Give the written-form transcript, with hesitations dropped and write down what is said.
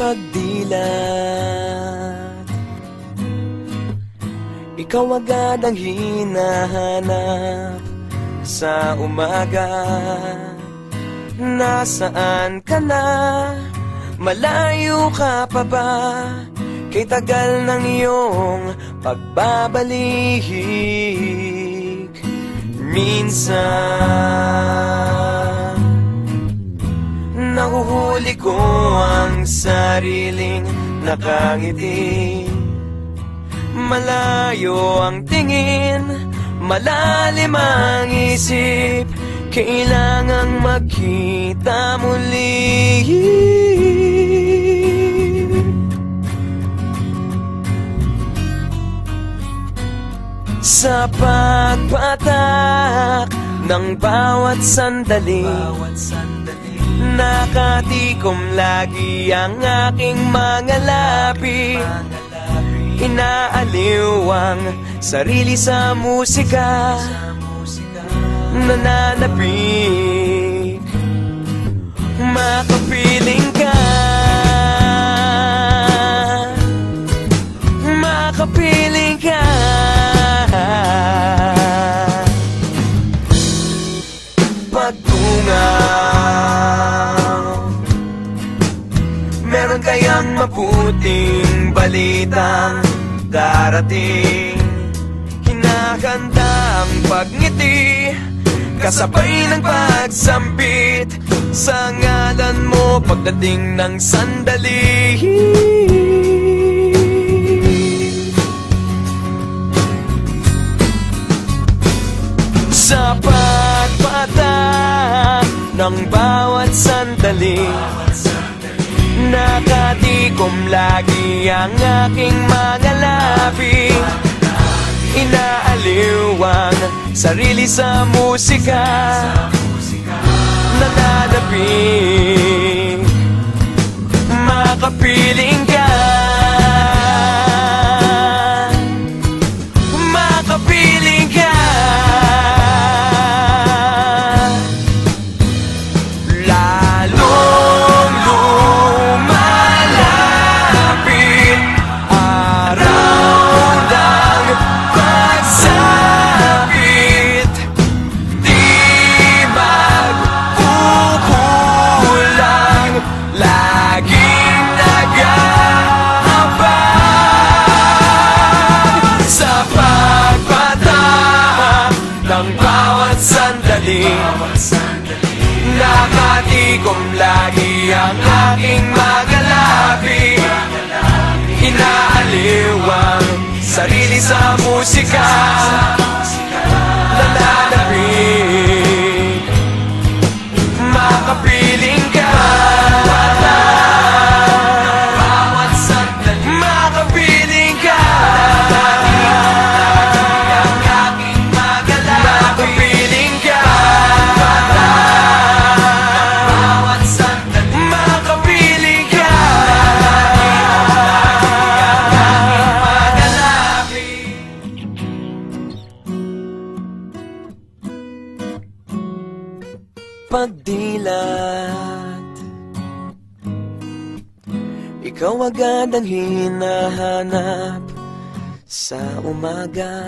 pagdilat. Ikaw agad ang hinahanap sa umaga. Nasaan ka na? Malayo ka pa ba? Kay tagal ng iyong pagbabalik. Minsan nahuhuli ko ang sariling nakangiti. Malayo ang tingin, malalim ang isip. Kailangang magkita muli. Sa pagpatak ng bawat sandali, nakatikom lagi ang aking mga labi. Inaaliw ang sarili sa musika, nananabik, makapiling ka, makapiling ka. Pagtungaw, meron kayang mabuting balitang darating. Hinahanda ang pagngiti, kasabay ng pagsampit sa ngalan mo pagdating ng sandali. Sa pagpatak ng bawat sandali, nakatikom lagi ang aking mga labi. Inaaliw ang sarili sa musika, nananabik, makapiling ka, makapiling ka. Lalong lumalapit araw ng pagsapit, di magkukulang, laging nag-aabang. Sa pagpatak ng bawat sandali, nakatikom lagi ang aking mga labi. Inaaliw ang sarili sa musika, nananabik, makapiling ka, bawat sandali, makapiling ka, makapiling ka, bawat sandali, makapiling ka. Pagdilat, ikaw agad ang hinahanap sa umaga.